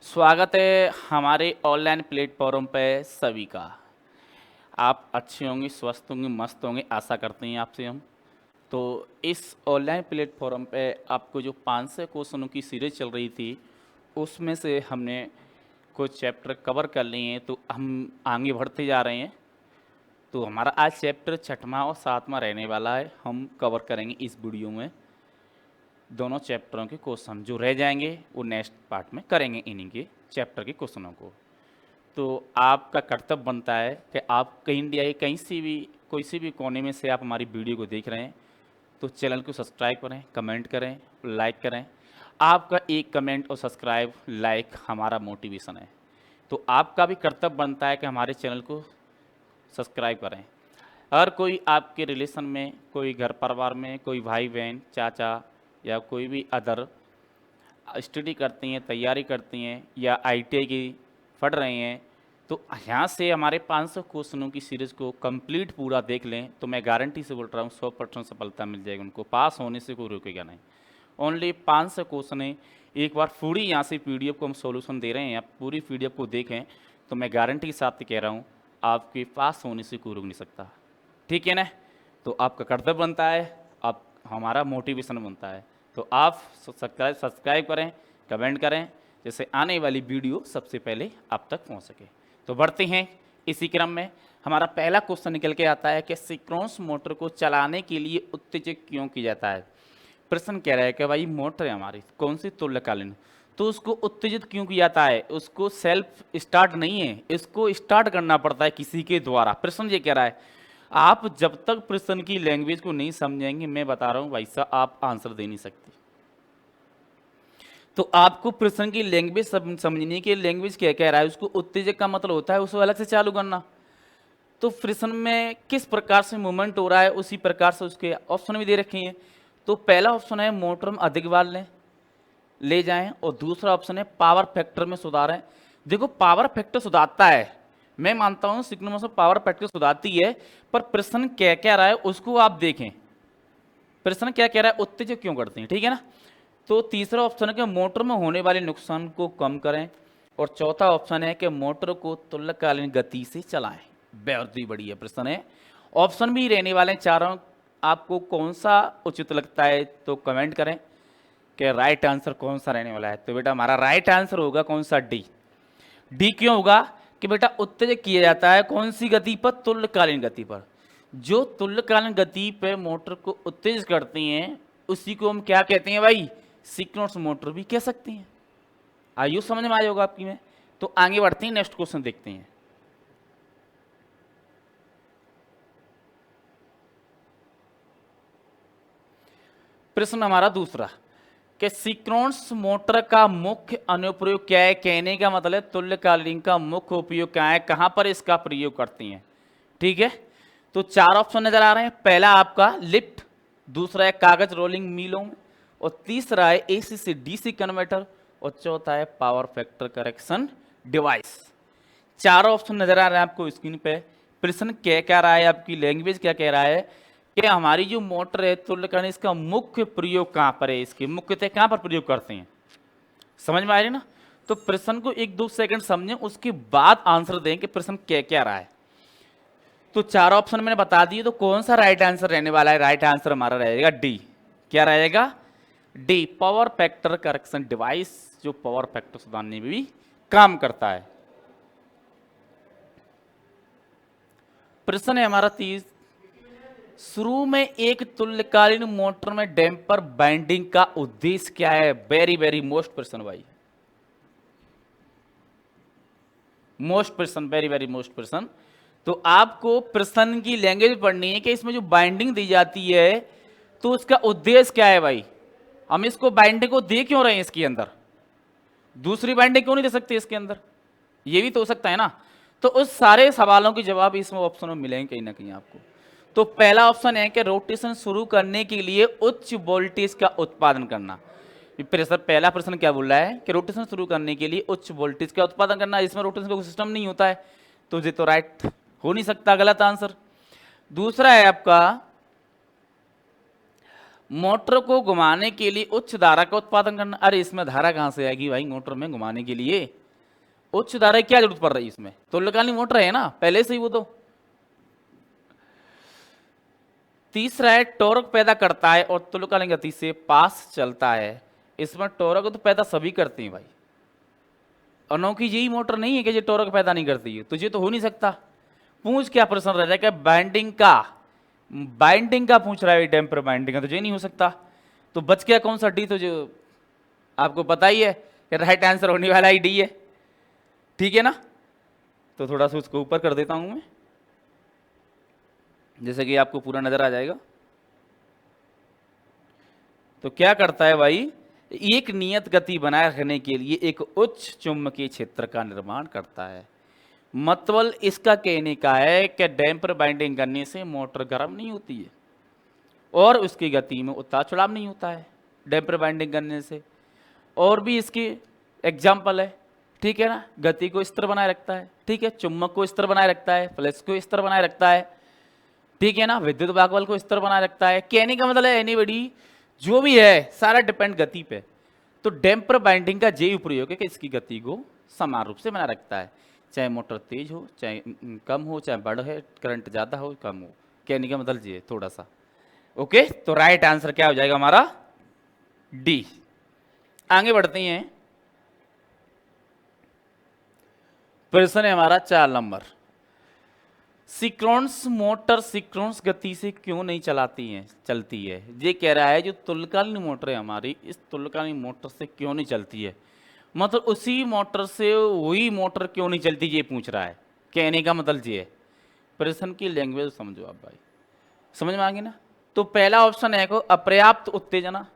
स्वागत है हमारे ऑनलाइन प्लेटफॉर्म पे सभी का। आप अच्छे होंगे, स्वस्थ होंगे, मस्त होंगे, आशा करते हैं आपसे हम। तो इस ऑनलाइन प्लेटफॉर्म पे आपको जो 500 क्वेश्चनों की सीरीज चल रही थी, उसमें से हमने कुछ चैप्टर कवर कर लिए हैं, तो हम आगे बढ़ते जा रहे हैं। तो हमारा आज चैप्टर 6वां और 7वां रहने वाला है। हम कवर करेंगे इस वीडियो में दोनों चैप्टरों के क्वेश्चन। जो रह जाएंगे वो नेक्स्ट पार्ट में करेंगे इन्हीं के चैप्टर के क्वेश्चनों को। तो आपका कर्तव्य बनता है कि आप कहीं इंडिया के कहीं से भी कोई से भी कोने में से आप हमारी वीडियो को देख रहे हैं तो चैनल को सब्सक्राइब करें, कमेंट करें, लाइक करें। आपका एक कमेंट और सब्सक्राइब लाइक हमारा मोटिवेशन है। तो आपका भी कर्तव्य बनता है कि हमारे चैनल को सब्सक्राइब करें। अगर कोई आपके रिलेशन में, कोई घर परिवार में, कोई भाई बहन, चाचा या कोई भी अदर स्टडी करती हैं, तैयारी करती हैं या आईटीआई की पढ़ रहे हैं, तो यहाँ से हमारे 500 क्वेश्चनों की सीरीज़ को कंप्लीट पूरा देख लें तो मैं गारंटी से बोल रहा हूँ 100% सफलता मिल जाएगी उनको। पास होने से कोई रुकेगा नहीं। ओनली 500 क्वेश्चन है। एक बार पूरी यहाँ से पीडीएफ को हम सॉल्यूशन दे रहे हैं, आप पूरी पीडीएफ को देखें तो मैं गारंटी के साथ कह रहा हूँ आपके पास होने से कोई रुक नहीं सकता। ठीक है ना? तो आपका कर्तव्य बनता है, आप हमारा मोटिवेशन बनता है। तो आप सब्सक्राइब करें, कमेंट करें, जैसे आने वाली वीडियो सबसे पहले आप तक पहुंच सके। तो बढ़ते हैं इसी क्रम में। हमारा पहला क्वेश्चन निकल के आता है कि सिंक्रोनस मोटर को चलाने के लिए उत्तेजित क्यों किया जाता है। प्रश्न कह रहा है कि भाई मोटर है हमारी कौन सी तुल्यकालीन, तो उसको उत्तेजित क्यों किया जाता है। उसको सेल्फ स्टार्ट नहीं है, इसको स्टार्ट करना पड़ता है किसी के द्वारा। प्रश्न ये कह रहा है। आप जब तक प्रश्न की लैंग्वेज को नहीं समझेंगे, मैं बता रहा हूं भाई साहब, आप आंसर दे नहीं सकते। तो आपको प्रश्न की लैंग्वेज समझने की लैंग्वेज क्या कह रहा है, उसको उत्तेजक का मतलब होता है उसको अलग से चालू करना। तो प्रश्न में किस प्रकार से मूवमेंट हो रहा है उसी प्रकार से उसके ऑप्शन भी दे रखे हैं। तो पहला ऑप्शन है मोटर में अधिक बार ले जाएं, और दूसरा ऑप्शन है पावर फैक्टर में सुधारें। देखो पावर फैक्टर सुधारता है, मैं मानता हूं सिंक्रोनस में पावर फैक्टर सुधारती है, पर प्रश्न क्या कह रहा है उसको आप देखें। प्रश्न क्या कह रहा है, उत्तेजक क्यों करते हैं, ठीक है ना। तो तीसरा ऑप्शन है कि मोटर में होने वाले नुकसान को कम करें, और चौथा ऑप्शन है कि मोटर को तुल्यकालीन गति से चलाएं। बहुत ही बढ़िया प्रश्न है। ऑप्शन भी रहने वाले हैं चारों, आपको कौन सा उचित लगता है तो कमेंट करें कि राइट आंसर कौन सा रहने वाला है। तो बेटा हमारा राइट आंसर होगा कौन सा, डी। डी क्यों होगा कि बेटा उत्तेजित किया जाता है कौन सी गति पर, तुल्यकालीन गति पर। जो तुल्यकालीन गति पे मोटर को उत्तेजित करती हैं उसी को हम क्या कहते हैं भाई, सिंक्रोनस मोटर भी कह सकते हैं। आयु समझ में आया होगा आपकी में। तो आगे बढ़ते हैं, नेक्स्ट क्वेश्चन देखते हैं। प्रश्न हमारा दूसरा कि सिंक्रोनस मोटर का मुख्य अनुप्रयोग क्या है। कहने का मतलब तुल्यकालीन का मुख्य उपयोग क्या है, कहां पर इसका प्रयोग करती हैं। ठीक है, तो चार ऑप्शन नजर आ रहे हैं। पहला आपका लिफ्ट, दूसरा है कागज रोलिंग मिलों में, और तीसरा है एसी से डीसी कन्वर्टर, और चौथा है पावर फैक्टर करेक्शन डिवाइस। चार ऑप्शन नजर आ रहे हैं आपको स्क्रीन पे। प्रश्न क्या कह रहा है, आपकी लैंग्वेज क्या कह रहा है कि हमारी जो मोटर है तुल्यकालीन, इसका मुख्य प्रयोग कहां पर है, इसके मुख्यतः कहां पर प्रयोग करते हैं। समझ में आ रही ना। तो प्रश्न को 1-2 सेकंड समझें, उसके बाद आंसर दें कि प्रश्न क्या क्या रहा है। तो चार ऑप्शन मैंने बता दिए, तो कौन सा राइट आंसर रहने वाला है। राइट आंसर हमारा रहेगा डी। क्या रहेगा, D, power factor correction device, जो पावर फैक्टर सुधारने में भी काम करता है। प्रश्न है हमारा 30। शुरू में एक तुल्यकालीन मोटर में डैम्पर बाइंडिंग का उद्देश्य क्या है। वेरी वेरी मोस्ट प्रश्न भाई, मोस्ट प्रश्न, वेरी वेरी मोस्ट प्रश्न। तो आपको प्रश्न की लैंग्वेज पढ़नी है कि इसमें जो बाइंडिंग दी जाती है तो उसका उद्देश्य क्या है भाई। हम इसको बाइंडिंग को दे क्यों रहे हैं इसके अंदर, दूसरी बाइंडिंग क्यों नहीं दे सकते इसके अंदर, ये भी तो हो सकता है ना। तो उस सारे सवालों के जवाब इसमें ऑप्शन में मिलेंगे कहीं ना कहीं आपको। तो पहला ऑप्शन है कि रोटेशन शुरू करने के लिए उच्च वोल्टेज का उत्पादन करना। पहला प्रश्न क्या बोल रहा है कि रोटेशन शुरू करने के लिए उच्च वोल्टेज का उत्पादन करना, इसमें रोटेशन का सिस्टम नहीं होता है, तो ये तो राइट हो नहीं सकता, गलत आंसर। दूसरा है आपका मोटर को घुमाने के लिए उच्च धारा का उत्पादन करना। अरे इसमें धारा कहां से आएगी भाई मोटर में घुमाने के लिए? उच्च धारा की क्या जरूरत पड़ रही है इसमें? तुल्यकालिक मोटर है ना पहले से ही वो तो। तीसरा है टॉर्क पैदा करता है और तुल्यकालिक गति से पास चलता है। इसमें टॉर्क तो पैदा सभी करते हैं भाई, अनोखी यही मोटर नहीं है कि जो टॉर्क पैदा नहीं करती है, तुझे तो हो नहीं सकता। पूछ क्या प्रश्न रह जाएगा? बाइंडिंग का, बाइंडिंग का पूछ रहा है, डैम्पर बाइंडिंग का, तो ये नहीं हो सकता। तो बच गया कौन सा? डी। तो जो आपको पता ही है कि राइट आंसर होने वाला ही डी है, ठीक है ना। तो थोड़ा सा उसको ऊपर कर देता हूं मैं, जैसे कि आपको पूरा नजर आ जाएगा। तो क्या करता है भाई, एक नियत गति बनाए रखने के लिए एक उच्च चुंबकीय क्षेत्र का निर्माण करता है। मतलब इसका कहने का है कि डैम्पर बाइंडिंग करने से मोटर गर्म नहीं होती है और उसकी गति में उतार चढ़ाव नहीं होता है डैम्पर बाइंडिंग करने से। और भी इसकी एग्जाम्पल है, ठीक है ना। गति को स्थिर बनाए रखता है, ठीक है, चुंबक को स्थिर बनाए रखता है, फ्लक्स को स्थिर बनाए रखता है, ठीक है ना, विद्युत भागबल को स्थिर बनाए रखता है। कहने का मतलब है एनीबडी जो भी है सारा डिपेंड गति पे। तो डैम्पर बाइंडिंग का यही उपयोग है कि इसकी गति को समान रूप से बनाए रखता है, चाहे मोटर तेज हो चाहे कम हो, चाहे बड़ है करंट ज़्यादा हो कम हो। कहने का मतलब ये थोड़ा सा। ओके, तो राइट आंसर क्या हो जाएगा हमारा? डी। आगे बढ़ते हैं, प्रश्न है हमारा 4 नंबर। सिक्रोन्स मोटर सिक्रोन्स गति से क्यों नहीं चलती है। ये कह रहा है जो तुल्यकालिक मोटर है हमारी, इस तुल्यकालिक मोटर से क्यों नहीं चलती है, मतलब उसी मोटर से वही मोटर क्यों नहीं चलती, ये पूछ रहा है। कहने का मतलब ये है। प्रश्न की लैंग्वेज समझो आप भाई, समझ में आ गई ना। तो पहला ऑप्शन है को अपर्याप्त उत्तेजना,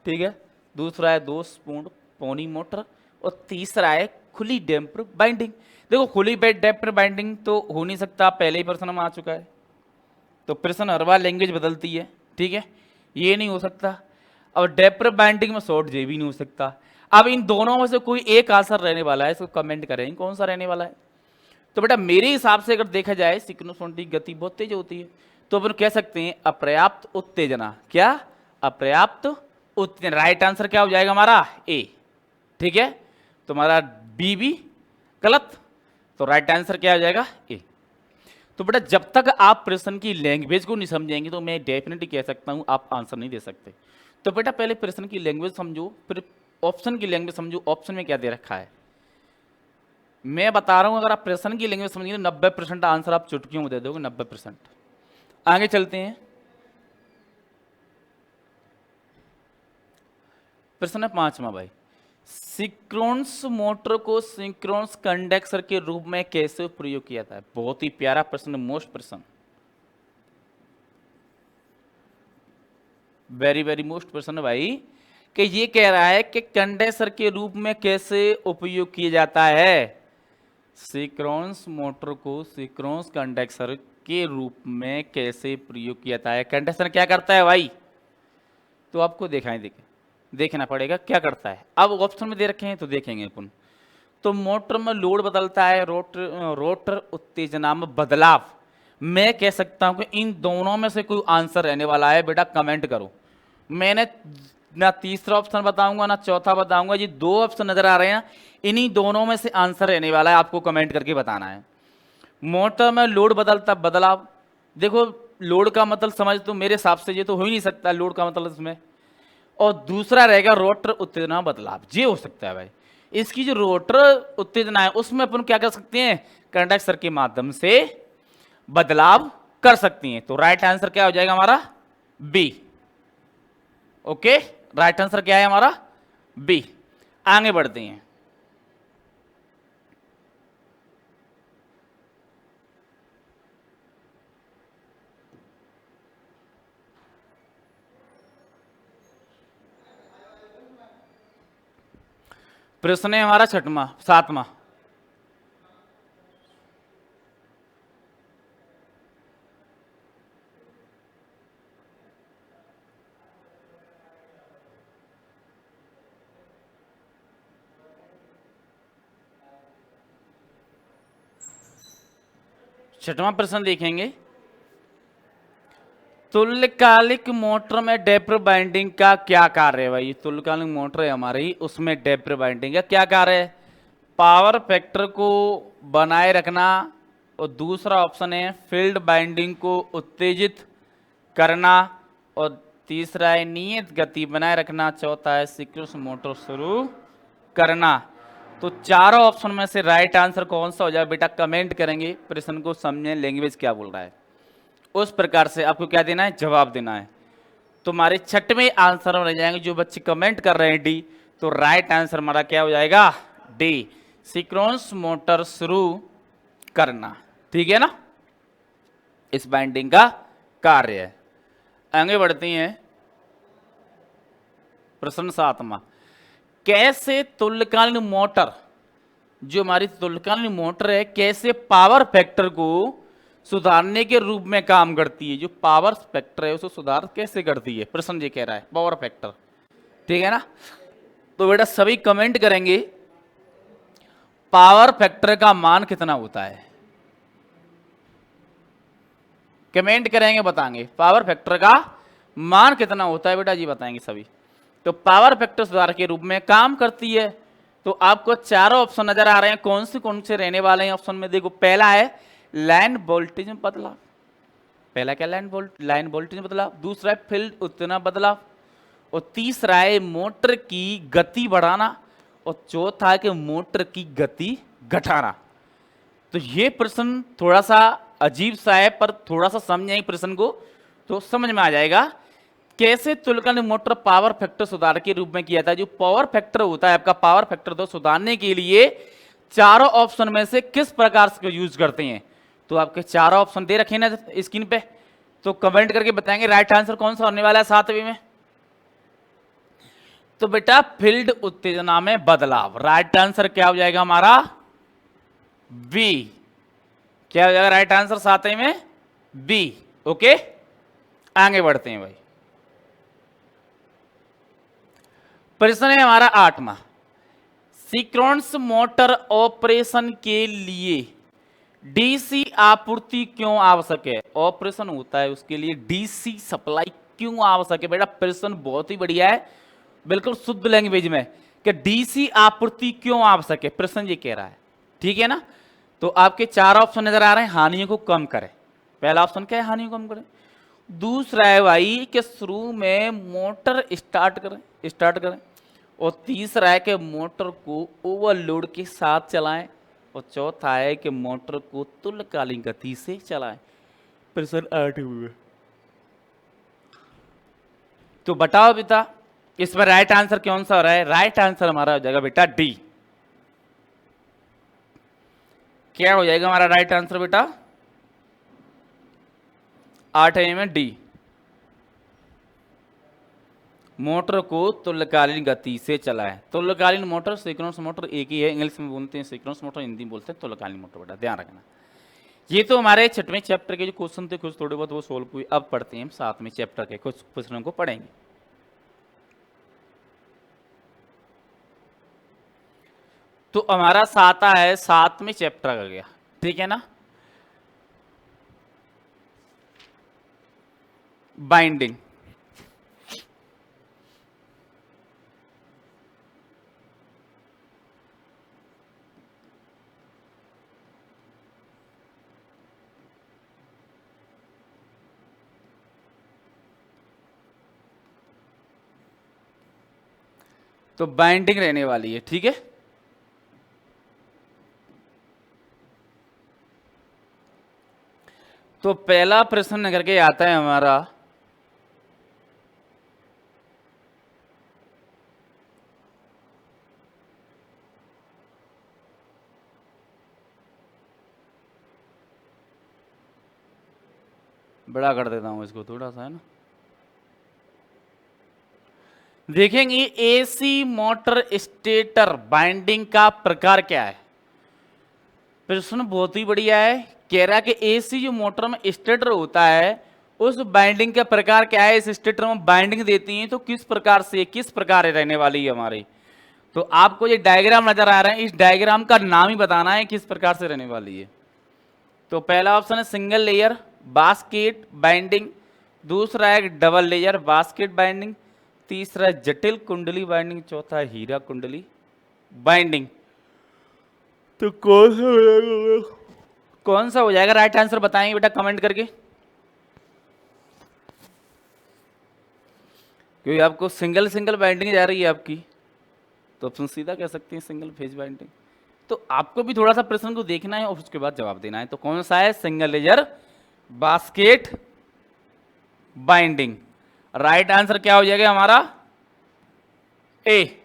ठीक है, दूसरा है दोषपूर्ण पौनी मोटर, और तीसरा है खुली डैम्पर बाइंडिंग। देखो खुली डैम्पर बाइंडिंग तो हो नहीं सकता, पहले ही प्रश्न में आ चुका है। तो प्रश्न हर बार लैंग्वेज बदलती है, ठीक है, ये नहीं हो सकता। और डैम्पर बाइंडिंग में शॉर्ट जे भी नहीं हो सकता। अब इन दोनों में से कोई एक आंसर रहने वाला है, इसको कमेंट करें कौन सा रहने वाला है। तो बेटा मेरे हिसाब से अगर देखा जाए सिक्रोनस की गति बहुत तेज होती है, तो अपन कह सकते हैं अपर्याप्त उत्तेजना। क्या? अपर्याप्त उत्तेजना। राइट आंसर क्या हो जाएगा हमारा? ए, ठीक है। तो हमारा बी भी गलत, तो राइट आंसर क्या हो जाएगा? ए। तो बेटा जब तक आप प्रश्न की लैंग्वेज को नहीं समझेंगे तो मैं डेफिनेटली कह सकता हूं आप आंसर नहीं दे सकते। तो बेटा पहले प्रश्न की लैंग्वेज समझो, फिर ऑप्शन की लैंग्वेज समझो, ऑप्शन में क्या दे रखा है। मैं बता रहा हूं अगर आप प्रश्न की लैंग्वेज समझेंगे तो 90% आंसर आप चुटकियों में दे दोगे, 90%। आगे चलते हैं, प्रश्न है 5वां भाई। सिंक्रोनस मोटर को सिंक्रोनस कंडेंसर के रूप में कैसे प्रयोग किया जाता है। बहुत ही प्यारा प्रश्न, मोस्ट प्रश्न, वेरी वेरी मोस्ट प्रश्न भाई, कि ये कह रहा है कि कंडेंसर के रूप में कैसे उपयोग किया जाता है। सिंक्रोनस मोटर को सिंक्रोनस कंडेंसर के रूप में कैसे प्रयोग किया जाता है। कंडेंसर क्या करता है भाई, तो आपको देखना पड़ेगा क्या करता है। अब ऑप्शन में दे रखे हैं तो देखेंगे अपन। तो मोटर में लोड बदलता है, रोटर उत्तेजना में बदलाव। मैं कह सकता हूं कि इन दोनों में से कोई आंसर रहने वाला है, बेटा कमेंट करो। मैंने ना तीसरा ऑप्शन बताऊंगा ना चौथा बताऊंगा, ये 2 ऑप्शन नजर आ रहे हैं, इन्हीं दोनों में से आंसर रहने वाला है, आपको कमेंट करके बताना है। मोटर में लोड बदलता बदलाव, देखो लोड का मतलब समझ, तो मेरे हिसाब से ये तो हो ही नहीं सकता लोड का मतलब इसमें। और दूसरा रहेगा रोटर उत्तेजना बदलाव, ये हो सकता है भाई। इसकी जो रोटर उत्तेजना है उसमें अपन क्या कर सकते हैं, कंडक्टर के माध्यम से बदलाव कर सकती हैं। तो राइट आंसर क्या हो जाएगा हमारा? बी। ओके, राइट आंसर क्या है हमारा? बी। आगे बढ़ते हैं, प्रश्न है हमारा 7वां। छठवां प्रश्न देखेंगे। तुल्यकालिक मोटर में डेप्र बाइंडिंग का क्या कार्य है भाई? तुल्यकालिक मोटर है हमारी, उसमें डेप्र बाइंडिंग का क्या कार्य है? पावर फैक्टर को बनाए रखना, और दूसरा ऑप्शन है फील्ड बाइंडिंग को उत्तेजित करना, और तीसरा है नियत गति बनाए रखना, चौथा है सिंक्रोनस मोटर शुरू करना। तो चारों ऑप्शन में से राइट आंसर कौन सा हो जाए बेटा? कमेंट करेंगे, प्रश्न को समझें, लैंग्वेज क्या बोल रहा है, उस प्रकार से आपको क्या देना है? जवाब देना है। तुम्हारे छठवें आंसर में रह जाएंगे जो बच्चे कमेंट कर रहे हैं डी, तो राइट आंसर हमारा क्या हो जाएगा? डी, सिंक्रोनस मोटर शुरू करना। ठीक है ना, इस बाइंडिंग का कार्य है। आगे बढ़ती हैं, प्रश्न 7वां, कैसे तुल्यकालीन मोटर, जो हमारी तुल्यकालीन मोटर है, कैसे पावर फैक्टर को सुधारने के रूप में काम करती है? जो पावर फैक्टर है उसको सुधार कैसे करती है? प्रश्न ये कह रहा है पावर फैक्टर। ठीक है ना, तो बेटा सभी कमेंट करेंगे पावर फैक्टर का मान कितना होता है, कमेंट करेंगे, बताएंगे पावर फैक्टर का मान कितना होता है बेटा जी, बताएंगे सभी। तो पावर फैक्टर सुधार के रूप में काम करती है। तो आपको चारों ऑप्शन नजर आ रहे हैं, कौन से रहने वाले हैं ऑप्शन में? देखो, पहला है लाइन वोल्टेज में बदलाव, पहला क्या? लाइन वोल्टेज में बदलाव। दूसरा है फील्ड उत्तेजना बदलाव, और तीसरा है मोटर की गति बढ़ाना, और चौथा है कि मोटर की गति घटाना। तो ये प्रश्न थोड़ा सा अजीब सा है, पर थोड़ा सा समझेंगे प्रश्न को तो समझ में आ जाएगा। कैसे तुल्यकालिक मोटर पावर फैक्टर सुधार के रूप में किया था? जो पावर फैक्टर होता है आपका, पावर फैक्टर को सुधारने के लिए चारों ऑप्शन में से किस प्रकार से यूज करते हैं? तो आपके चारों ऑप्शन दे रखे ना स्क्रीन पे, तो कमेंट करके बताएंगे राइट आंसर कौन सा होने वाला है 7वीं में। तो बेटा फील्ड उत्तेजना में बदलाव, राइट आंसर क्या हो जाएगा हमारा? बी। क्या हो जाएगा राइट आंसर 7वीं में? बी। ओके, आगे बढ़ते हैं भाई। प्रश्न है हमारा 8वां, सिंक्रोनस मोटर ऑपरेशन के लिए डीसी आपूर्ति क्यों आवश्यक है? ऑपरेशन होता है उसके लिए डीसी सप्लाई क्यों आवश्यक है? बेटा प्रश्न बहुत ही बढ़िया है, बिल्कुल शुद्ध लैंग्वेज में, कि डीसी आपूर्ति क्यों आवश्यक है, प्रश्न ये कह रहा है। ठीक है ना, तो आपके चार ऑप्शन नजर आ रहे हैं, हानियों को कम करें। पहला ऑप्शन क्या है? हानियों को कम करें। दूसरा है भाई कि शुरू में मोटर स्टार्ट करें, और तीसरा है कि मोटर को ओवरलोड के साथ चलाएं, और चौथा है कि मोटर को तुल्यकालिक गति से चलाएं। प्रश्न 8 हुए, तो बताओ बेटा इस पर राइट आंसर कौन सा हो रहा है? राइट आंसर हमारा हो जाएगा बेटा डी। क्या हो जाएगा हमारा राइट आंसर बेटा? 8 में डी, मोटर को तुल्यकालीन गति से चलाएं। तुल्यकालीन मोटर सिंक्रोनस मोटर एक ही है, इंग्लिश में बोलते हैं सिंक्रोनस मोटर, हिंदी में बोलते हैं तुल्यकालीन मोटर। बेटा ध्यान रखना। ये तो हमारे 6वें चैप्टर के जो क्वेश्चन थे, कुछ थोड़े बहुत वो सोल्व हुए। अब पढ़ते हैं हम 7वें चैप्टर के कुछ क्वेश्चनों को पढ़ेंगे। तो हमारा 7वें चैप्टर का गया, ठीक है ना, बाइंडिंग। तो बाइंडिंग रहने वाली है, ठीक है। तो पहला प्रश्न करके आता है हमारा, बड़ा कर देता हूं इसको थोड़ा सा, है ना। देखेंगे एसी मोटर स्टेटर बाइंडिंग का प्रकार क्या है। प्रश्न बहुत ही बढ़िया है, कह रहा है कि एसी जो मोटर में स्टेटर होता है उस बाइंडिंग का प्रकार क्या है। इस स्टेटर में बाइंडिंग देती है तो किस प्रकार से, किस प्रकार रहने वाली है हमारी। तो आपको ये डायग्राम नजर आ रहा है, इस डायग्राम का नाम ही बताना है किस प्रकार से रहने वाली है। तो पहला ऑप्शन है सिंगल लेयर बास्केट बाइंडिंग, दूसरा है डबल लेयर बास्केट बाइंडिंग, तीसरा है जटिल कुंडली बाइंडिंग, चौथा है हीरा कुंडली बाइंडिंग। तो कौन सा हो जाएगा राइट आंसर बताएंगे बेटा कमेंट करके, क्योंकि आपको सिंगल सिंगल बाइंडिंग जा रही है आपकी, तो ऑप्शन सीधा कह सकते हैं सिंगल फेज बाइंडिंग। तो आपको भी थोड़ा सा प्रश्न को देखना है और उसके बाद जवाब देना है। तो कौन सा है single layer basket binding. Right answer क्या हो जाएगा हमारा ए।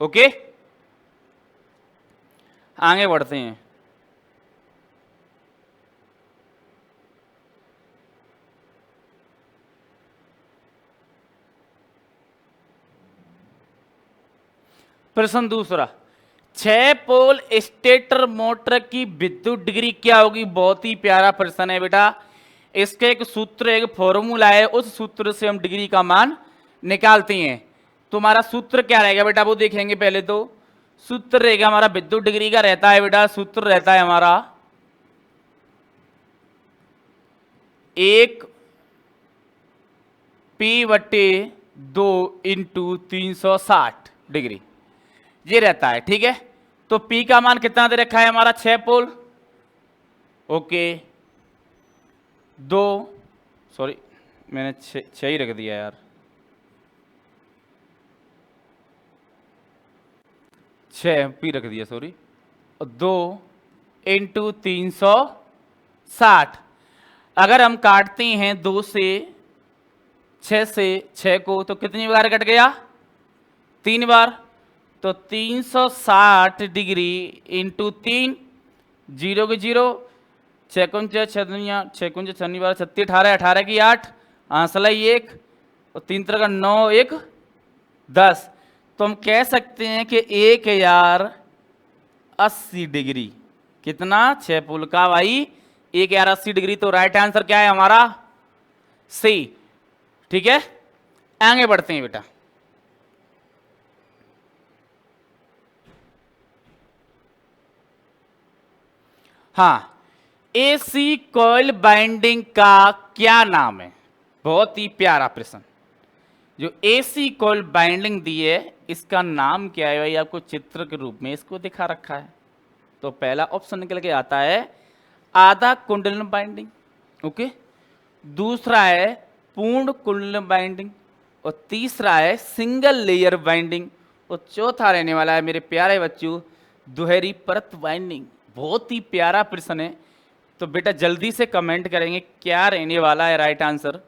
ओके आगे बढ़ते हैं। प्रश्न दूसरा, 6 पोल स्टेटर मोटर की विद्युत डिग्री क्या होगी। बहुत ही प्यारा प्रश्न है बेटा। इसका एक सूत्र एक फॉर्मूला है, उस सूत्र से हम डिग्री का मान निकालते हैं। तुम्हारा सूत्र क्या रहेगा बेटा वो देखेंगे। पहले तो सूत्र रहेगा हमारा विद्युत डिग्री का रहता है बेटा, सूत्र रहता है हमारा 1 P/2 इंटू 360 डिग्री ये रहता है। ठीक है, तो P का मान कितना दे रखा है हमारा 6 पोल। ओके 2 सॉरी मैंने 6 ही रख दिया यार, 6 P रख दिया सॉरी। 2 इंटू 360 अगर हम काटते हैं 2 से 6 को तो कितनी बार कट गया 3 बार। तो 360 डिग्री इंटू 3 0 के 0 6 कुंजे 6 दुनिया 6 कुंजे 6 बार 36 18 18 की 8 आंसलाई 1 और 3 तरह का 9 1 10। तो हम कह सकते हैं कि 1080 डिग्री कितना 6 पोल का भाई 1080 डिग्री। तो राइट आंसर क्या है हमारा सी। ठीक है आगे बढ़ते हैं बेटा। हाँ एसी कॉइल बाइंडिंग का क्या नाम है। बहुत ही प्यारा प्रश्न। जो एसी कॉइल बाइंडिंग दी है इसका नाम क्या है भाई, आपको चित्र के रूप में इसको दिखा रखा है। तो पहला ऑप्शन निकल के आता है आधा कुंडलन बाइंडिंग। ओके दूसरा है पूर्ण कुंडलन बाइंडिंग और तीसरा है सिंगल लेयर बाइंडिंग और चौथा रहने वाला है मेरे प्यारे बच्चों दोहरी परत बाइंडिंग। बहुत ही प्यारा प्रश्न है। तो बेटा जल्दी से कमेंट करेंगे क्या रहने वाला है राइट आंसर।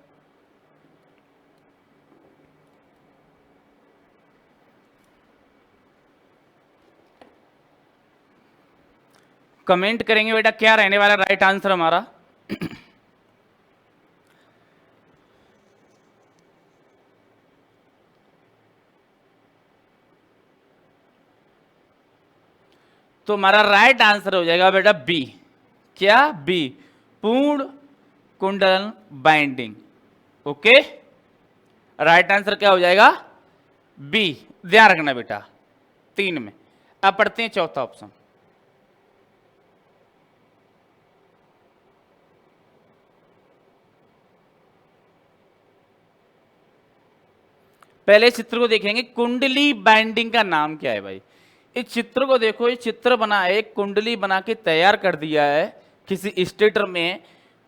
कमेंट करेंगे बेटा क्या रहने वाला राइट आंसर हमारा। तो हमारा राइट आंसर हो जाएगा बेटा बी। क्या बी पूर्ण कुंडलन बाइंडिंग। ओके राइट आंसर क्या हो जाएगा बी। ध्यान रखना बेटा 3 में। अब पढ़ते हैं चौथा ऑप्शन। पहले चित्र को देखेंगे कुंडली बाइंडिंग का नाम क्या है भाई। इस चित्र को देखो, ये चित्र बना है कुंडली बना के तैयार कर दिया है किसी स्टेटर में।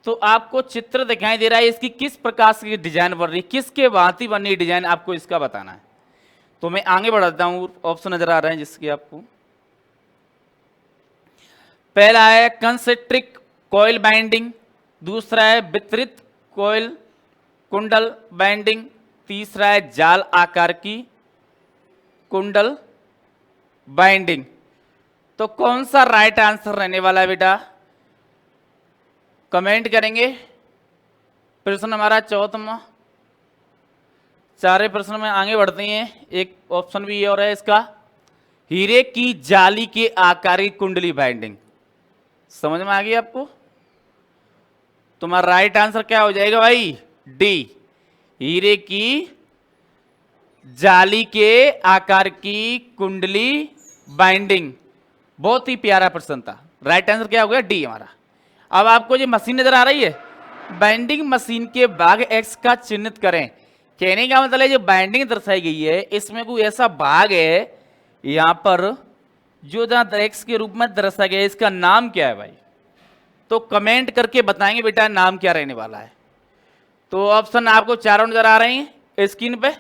तो आपको चित्र दिखाई दे रहा है इसकी किस प्रकार की डिजाइन बन रही है, किसके भांति बनी डिजाइन आपको इसका बताना है। तो मैं आगे बढ़ाता हूं, ऑप्शन नजर आ रहे हैं जिसकी आपको। पहला है कंसेंट्रिक कॉइल बाइंडिंग, दूसरा है वितरित कॉइल कुंडल बाइंडिंग, तीसरा है जाल आकार की कुंडल बाइंडिंग। तो कौन सा राइट आंसर रहने वाला है बेटा कमेंट करेंगे। प्रश्न हमारा चौथा। सारे प्रश्न में आगे बढ़ते हैं। एक ऑप्शन भी और है इसका हीरे की जाली के आकार की कुंडली बाइंडिंग। समझ में आ गई आपको। तुम्हारा राइट आंसर क्या हो जाएगा भाई डी हीरे की जाली के आकार की कुंडली बाइंडिंग। बहुत ही प्यारा प्रश्न था। राइट आंसर क्या हो गया डी हमारा। अब आपको ये मशीन नजर आ रही है, बाइंडिंग मशीन के भाग एक्स का चिन्हित करें। कहने का मतलब है जो बाइंडिंग दर्शाई गई है इसमें कोई ऐसा भाग है यहां पर जो जहां एक्स के रूप में दर्शाया गया है, इसका नाम क्या है भाई? तो कमेंट करके बताएंगे बेटा नाम क्या रहने वाला है। तो ऑप्शन आपको चारों नजर आ रहे हैं स्क्रीन पे।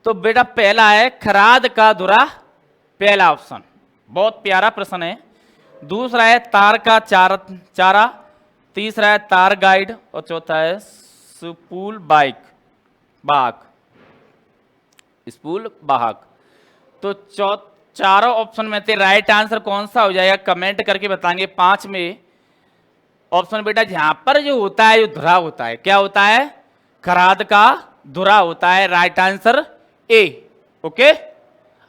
तो बेटा पहला है खराद का धुरा, पहला ऑप्शन, बहुत प्यारा प्रश्न है। दूसरा है तार का चारा, तीसरा है तार गाइड और चौथा है स्पूल वाहक। तो चारों ऑप्शन में से राइट आंसर कौन सा हो जाएगा कमेंट करके बताएंगे। 5 में ऑप्शन बेटा जहां पर जो होता है जो धुरा होता है, क्या होता है? खराद का धुरा होता है। Right answer A. ओके,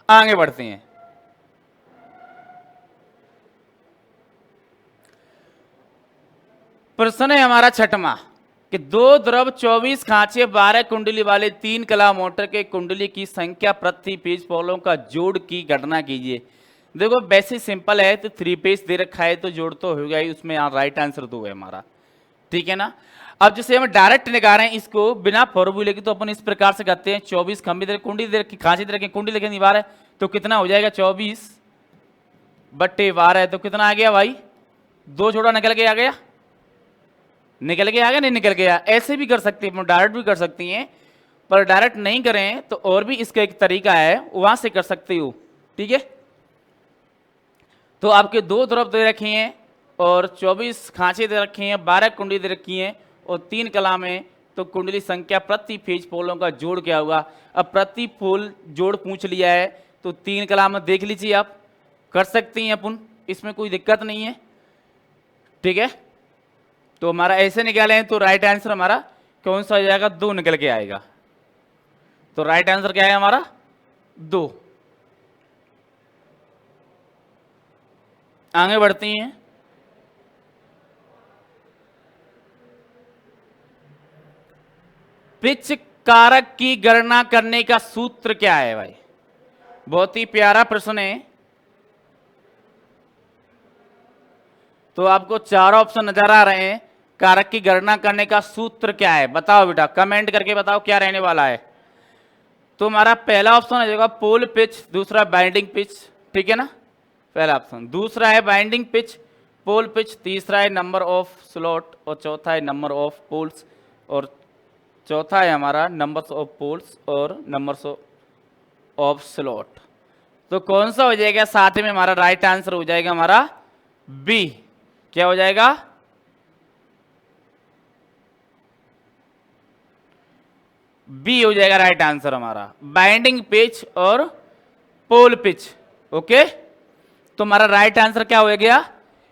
आगे बढ़ते हैं। प्रश्न है हमारा छठवां कि दो द्रव 24 खांचे 12 कुंडली वाले 3 कला मोटर के कुंडली की संख्या प्रति पेज पोलों का जोड़ की गणना कीजिए। देखो वैसे सिंपल है, तो 3 पेज दे रखा है तो जोड़ तो हो गया ही, उसमें यहाँ राइट आंसर 2 है हमारा, ठीक है ना। अब जैसे हम डायरेक्ट निकाल रहे हैं इसको बिना फॉर्मूले की, तो अपन इस प्रकार से करते हैं 24 खंभे दे कुंडली दे रखी, खांचे दे रखे, कुंडली लेके निभा रहे, तो कितना हो जाएगा 24/12 तो कितना आ गया भाई? 2 छोड़ा निकल के आ गया, नहीं निकल गया। ऐसे भी कर सकते हैं, डायरेक्ट भी कर सकती हैं, पर डायरेक्ट नहीं करें तो और भी इसका एक तरीका है, वहां से कर सकते हो, ठीक है। तो आपके 2 द्रव दे रखे हैं और 24 खांचे दे रखे हैं, 12 कुंडली दे रखी हैं और 3 कला में, तो कुंडली संख्या प्रति फेज पोलों का जोड़ क्या होगा? अब प्रति पोल जोड़ पूछ लिया है तो 3 कला में देख लीजिए, आप कर सकते हैं अपन, इसमें कोई दिक्कत नहीं है, ठीक है। तो हमारा ऐसे निकाले तो राइट आंसर हमारा कौन सा हो जाएगा? 2 निकल के आएगा। तो राइट आंसर क्या है हमारा? 2। आगे बढ़ती हैं। पिच कारक की गणना करने का सूत्र क्या है भाई? बहुत ही प्यारा प्रश्न है। तो आपको 4 ऑप्शन नजर आ रहे हैं, कारक की गणना करने का सूत्र क्या है? बताओ बेटा, कमेंट करके बताओ क्या रहने वाला है। तो हमारा पहला ऑप्शन हो जाएगा पोल पिच, दूसरा बाइंडिंग पिच, ठीक है ना, पहला ऑप्शन। दूसरा है बाइंडिंग पिच, पोल पिच, तीसरा है नंबर ऑफ स्लॉट और चौथा है नंबर ऑफ पोल्स, और चौथा है हमारा नंबर्स ऑफ पोल्स और नंबर्स ऑफ स्लॉट। तो कौन सा हो जाएगा? साथ में हमारा राइट आंसर हो जाएगा हमारा बी। क्या हो जाएगा? बी हो जाएगा राइट आंसर हमारा, बाइंडिंग पिच और पोल पिच। ओके, तो हमारा राइट आंसर क्या हो गया?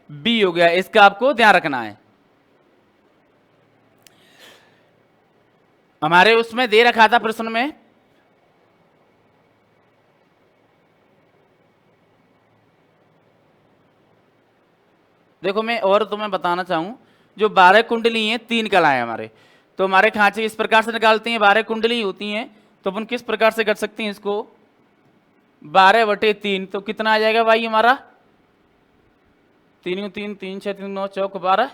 बी हो गया। इसका आपको ध्यान रखना है। हमारे उसमें दे रखा था प्रश्न में, देखो मैं और तुम्हें बताना चाहूं, जो 12 कुंडली हैं 3 कलाएं हमारे, तो हमारे खांचे इस प्रकार से निकालते हैं, 12 कुंडली होती हैं, तो अपन किस प्रकार से कर सकते हैं इसको? 12/3, तो कितना आ जाएगा भाई हमारा? 3 3 3 6 3 9 चौक 12,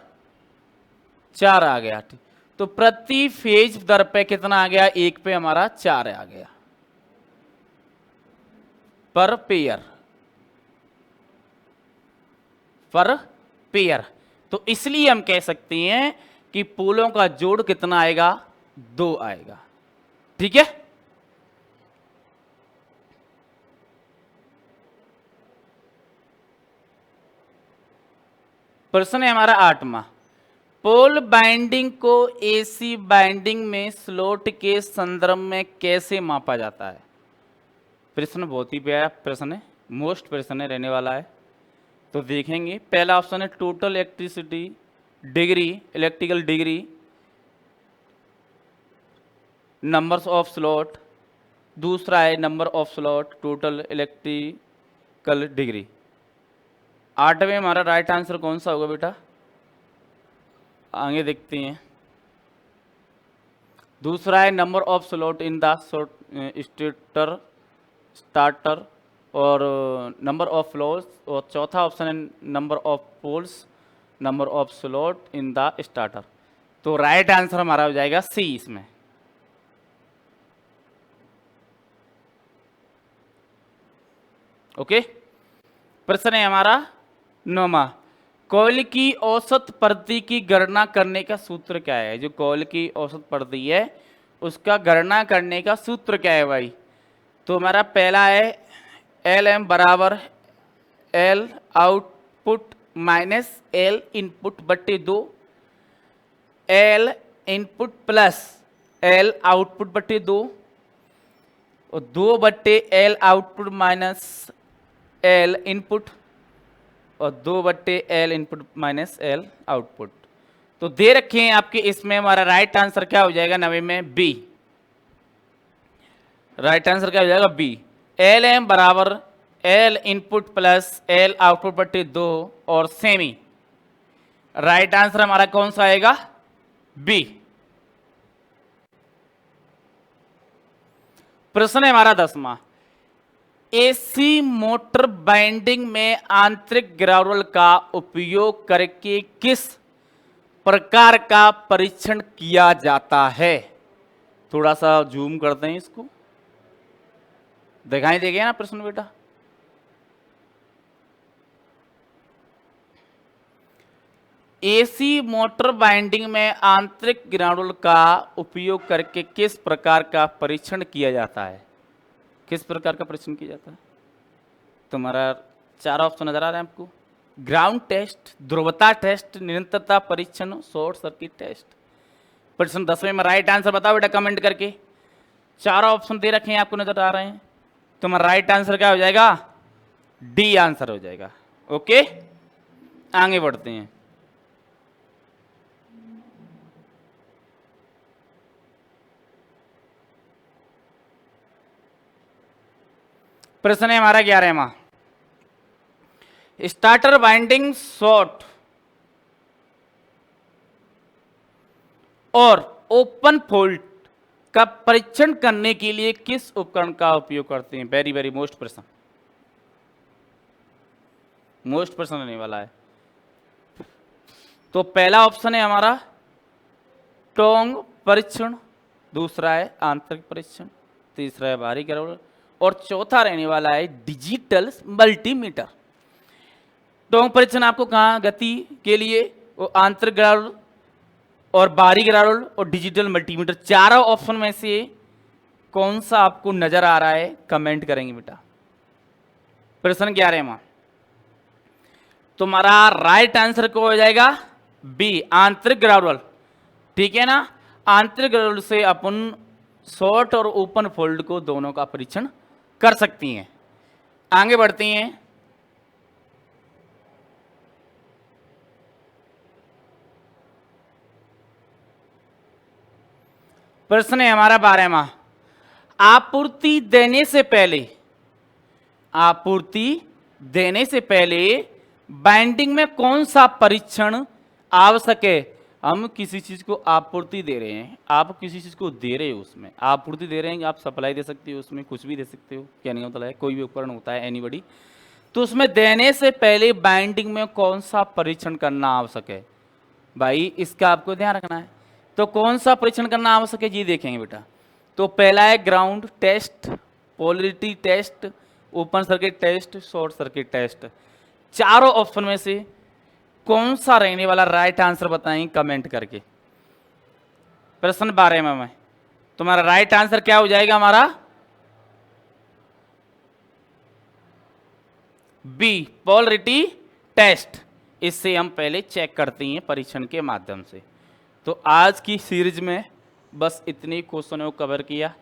4 आ गया। तो प्रति फेज दर पे कितना आ गया? 1 पे हमारा 4 आ गया पर पेयर। तो इसलिए हम कह सकते हैं कि पोलों का जोड़ कितना आएगा? 2 आएगा, ठीक है। प्रश्न है हमारा 8वां, पोल बाइंडिंग को एसी बाइंडिंग में स्लॉट के संदर्भ में कैसे मापा जाता है? प्रश्न बहुत ही प्यारा प्रश्न है, मोस्ट प्रश्न है रहने वाला है। तो देखेंगे, पहला ऑप्शन है total electricity degree, electrical degree, numbers of slot, दूसरा है number of slot, total electrical degree. 8वें हमारा राइट आंसर कौन सा होगा बेटा? आगे देखते हैं। दूसरा है number of slot in the starter और नंबर ऑफ फ्लोर्स, और चौथा ऑप्शन है number of poles, number of slot in the starter. तो राइट आंसर हमारा हो जाएगा सी इसमें। ओके, प्रश्न है हमारा 9वां, कोयल की औसत प्रति की गणना करने का सूत्र क्या है? जो कोयल की औसत प्रति है उसका गणना करने का सूत्र क्या है भाई? तो हमारा पहला है एल एम बराबर L output minus L input बट्टे 2, L input plus L output बट्टे 2 और 2 बट्टे L output minus L input और 2 बट्टे L input minus L output. तो दे रखे हैं आपके, इसमें हमारा राइट आंसर क्या हो जाएगा 90 में? बी। राइट आंसर क्या हो जाएगा? बी। एल एम बराबर L input plus L output बट्टे 2 और सेमी। राइट आंसर हमारा कौन सा आएगा? बी। प्रश्न है हमारा 10वां, एसी मोटर बाइंडिंग में आंतरिक ग्राउंड का उपयोग करके किस प्रकार का परीक्षण किया जाता है? थोड़ा सा जूम करते हैं इसको, दिखाई देगा ना प्रश्न बेटा? एसी मोटर बाइंडिंग में आंतरिक ग्राउंड का उपयोग करके किस प्रकार का परीक्षण किया जाता है? किस प्रकार का परीक्षण किया जाता है? तुम्हारा 4 ऑप्शन नजर आ रहे हैं आपको। ग्राउंड टेस्ट, ध्रुवता टेस्ट, निरंतरता परीक्षण, शॉर्ट सर्किट टेस्ट। प्रश्न 10वें में राइट आंसर बताओ बेटा कमेंट करके। 4 ऑप्शन दे रखे हैं आपको, नजर आ रहे हैं। तुम्हारा राइट आंसर क्या हो जाएगा? डी आंसर हो जाएगा। ओके, आगे बढ़ते हैं। प्रश्न है हमारा 11वां, स्टार्टर बाइंडिंग शॉर्ट और ओपन फोल्ड का परीक्षण करने के लिए किस उपकरण का उपयोग करते हैं? वेरी वेरी मोस्ट प्रश्न, मोस्ट प्रश्न रहने वाला है। तो पहला ऑप्शन है हमारा टोंग परीक्षण, दूसरा है आंतरिक परीक्षण, तीसरा है बाहरी ग्राउंड और चौथा रहने वाला है डिजिटल मल्टीमीटर। टोंग परीक्षण आपको कहाँ गति के लिए, वो आंतरिक ग्राउंड और बाहरी ग्राउंड और डिजिटल मल्टीमीटर। चारों ऑप्शन में से कौन सा आपको नजर आ रहा है? कमेंट करेंगे बेटा। प्रश्न 11वां, तुम्हारा राइट आंसर को हो जाएगा बी, आंतरिक ग्राउंड। ठीक है ना? आंतरिक ग्राउंड से अपन शॉर्ट और ओपन फोल्ड को दोनों का परीक्षण कर सकती हैं। आगे बढ़ती हैं। प्रश्न है हमारा 12वां, आपूर्ति देने से पहले बाइंडिंग में कौन सा परीक्षण आवश्यक है? हम किसी चीज को आपूर्ति दे रहे हैं, आप किसी चीज को दे रहे हो, उसमें आपूर्ति दे रहे हैं, आप सप्लाई दे सकते हो, उसमें कुछ भी दे सकते हो, क्या नहीं होता है, कोई भी उपकरण होता है एनीबॉडी। तो उसमें देने से पहले बाइंडिंग में कौन सा परीक्षण करना आवश्यक है भाई? इसका आपको ध्यान रखना है। तो कौन सा परीक्षण करना आवश्यक है जी देखेंगे बेटा। तो पहला है ground test, polarity test, open circuit test, short circuit test. चारों ऑप्शन में से कौन सा रहने वाला? राइट आंसर बताएं कमेंट करके। प्रश्न 12 में तुम्हारा राइट आंसर क्या हो जाएगा? हमारा बी, पोलरिटी टेस्ट। इससे हम पहले चेक करते हैं परीक्षण के माध्यम से। तो आज की सीरीज में बस इतने क्वेश्चनों को कवर किया।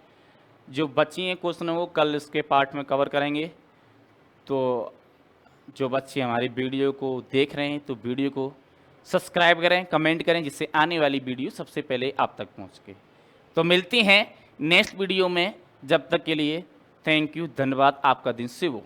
जो बची हैं क्वेश्चनों को कल इसके पार्ट में कवर करेंगे। तो जो बच्चे हमारी वीडियो को देख रहे हैं तो वीडियो को सब्सक्राइब करें, कमेंट करें, जिससे आने वाली वीडियो सबसे पहले आप तक पहुंच के। तो मिलती हैं नेक्स्ट वीडियो में, जब तक के लिए थैंक यू, धन्यवाद, आपका दिन शुभ हो।